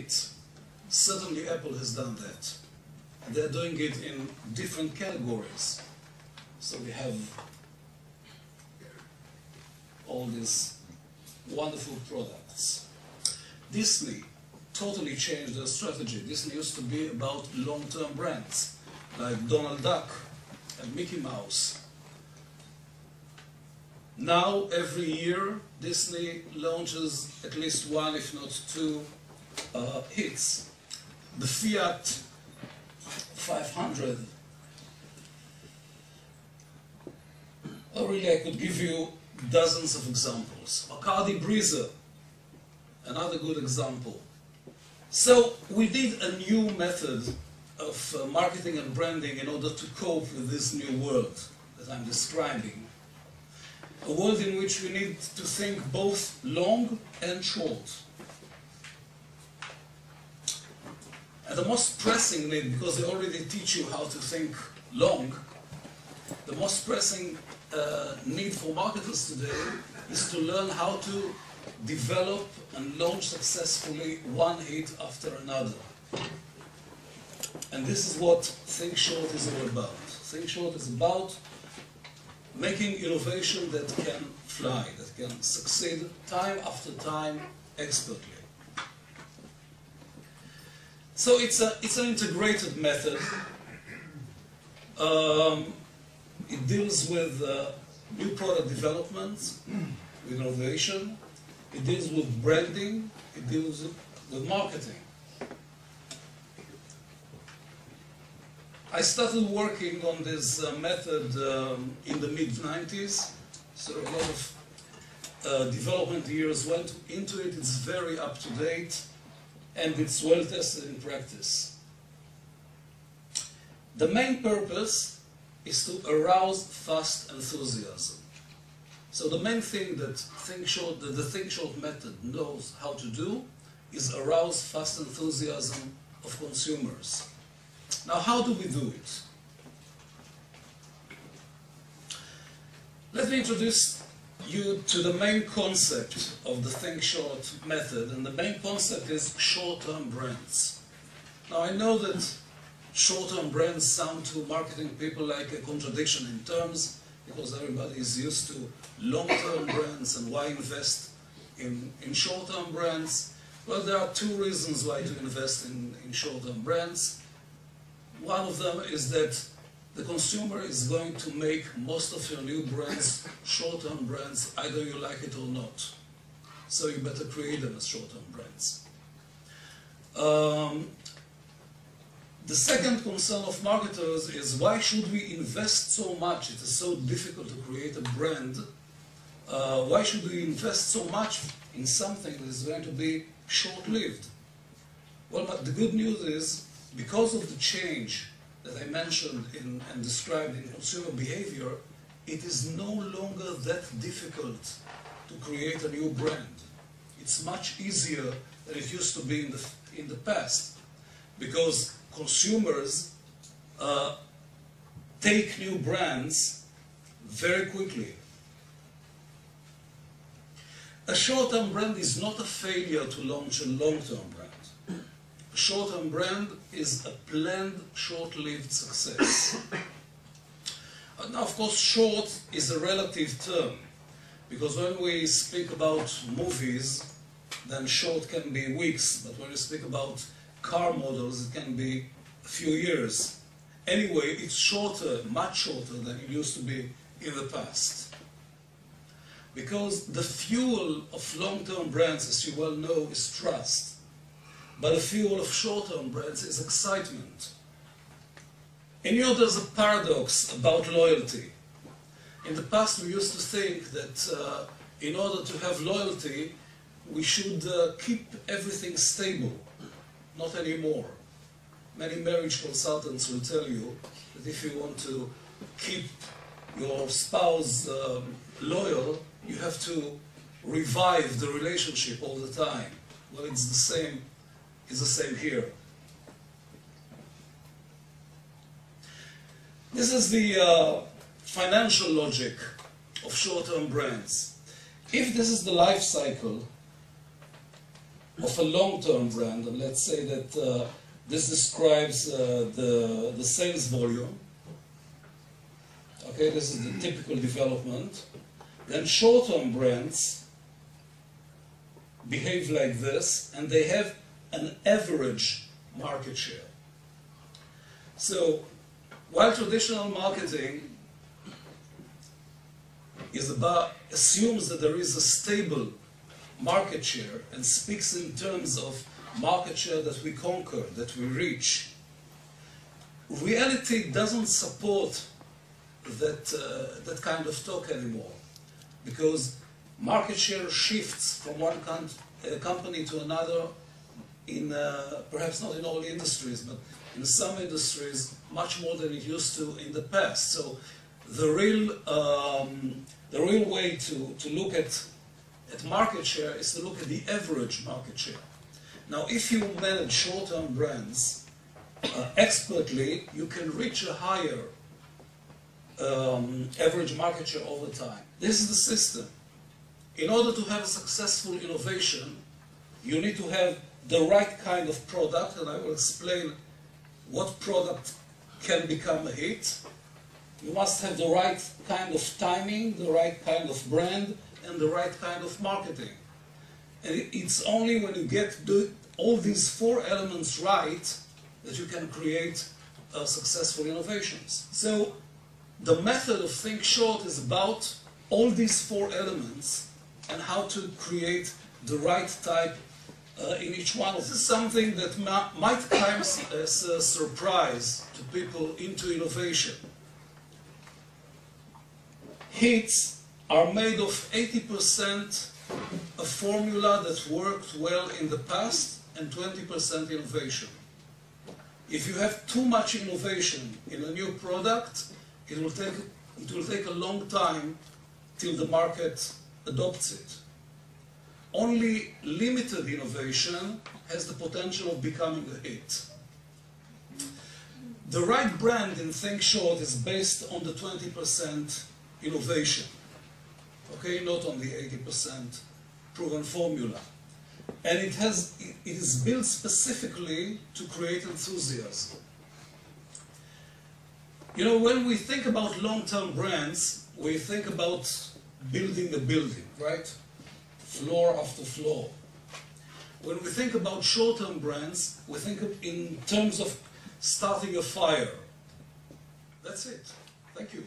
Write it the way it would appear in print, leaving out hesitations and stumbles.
hit. Certainly Apple has done that. And they're doing it in different categories. So we have all these wonderful products. Disney totally changed their strategy. Disney used to be about long-term brands, like Donald Duck and Mickey Mouse. Now, every year, Disney launches at least one, if not two, hits. The Fiat 500. Oh, really, I could give you dozens of examples. Bacardi Breezer, another good example. So we did a new method of marketing and branding in order to cope with this new world that I'm describing. A world in which we need to think both long and short. And the most pressing need, because they already teach you how to think long, the most pressing need for marketers today is to learn how to develop and launch successfully one hit after another. And this is what Think Short is all about. Think Short is about making innovation that can fly, that can succeed time after time expertly. So it's an integrated method. It deals with new product development, with innovation. It deals with branding. It deals with marketing. I started working on this method in the mid-90s, so a lot of development years went into it. It's very up-to-date, and it's well-tested in practice. The main purpose is to arouse fast enthusiasm. So the main thing that the Think Short method knows how to do is arouse fast enthusiasm of consumers. Now, how do we do it? Let me introduce you to the main concept of the Think Short method, and the main concept is short-term brands. Now, I know that short-term brands sound to marketing people like a contradiction in terms, because everybody is used to long-term brands, and why invest in short-term brands? Well, there are two reasons why to invest in short-term brands. One of them is that the consumer is going to make most of your new brands short-term brands, either you like it or not. So you better create them as short-term brands. The second concern of marketers is, why should we invest so much? It is so difficult to create a brand. Why should we invest so much in something that is going to be short-lived? Well, but the good news is, because of the change that I mentioned and described in consumer behavior, it is no longer that difficult to create a new brand. It's much easier than it used to be in the past, because consumers take new brands very quickly. A short-term brand is not a failure to launch a long-term brand. A short-term brand is a planned, short-lived success. Now, of course, short is a relative term, because when we speak about movies, then short can be weeks, but when we speak about car models, it can be a few years. Anyway, it's shorter, much shorter than it used to be in the past. Because the fuel of long-term brands, as you well know, is trust. But the fuel of short-term brands is excitement. And you know, there's a paradox about loyalty. In the past, we used to think that in order to have loyalty, we should keep everything stable. Not anymore. Many marriage consultants will tell you that if you want to keep your spouse loyal, you have to revive the relationship all the time. Well, it's the same here. This is the financial logic of short-term brands. If this is the life cycle of a long-term brand, and let's say that this describes the sales volume. Okay, this is the typical development. Then short-term brands behave like this, and they have an average market share. So, while traditional marketing assumes that there is a stable market share and speaks in terms of market share that we conquer, that we reach, reality doesn't support that kind of talk anymore, because market share shifts from one company to another in perhaps not in all industries, but in some industries much more than it used to in the past. So the real way to look at market share is to look at the average market share. Now, if you manage short-term brands expertly, you can reach a higher average market share over time. This is the system. In order to have a successful innovation, you need to have the right kind of product, and I will explain what product can become a hit. You must have the right kind of timing, the right kind of brand, and the right kind of marketing. And it's only when you get all these four elements right that you can create successful innovations. So the method of Think Short is about all these four elements and how to create the right type in each one. This is something that might come as a surprise to people into innovation. Hits are made of 80% a formula that worked well in the past and 20% innovation. If you have too much innovation in a new product, it will take a long time till the market adopts it. Only limited innovation has the potential of becoming a hit. The right brand in Think Short is based on the 20% innovation, okay, not on the 80% proven formula. And it is built specifically to create enthusiasm. You know, when we think about long-term brands, we think about building a building, right? Floor after floor. When we think about short-term brands, we think in terms of starting a fire. That's it. Thank you.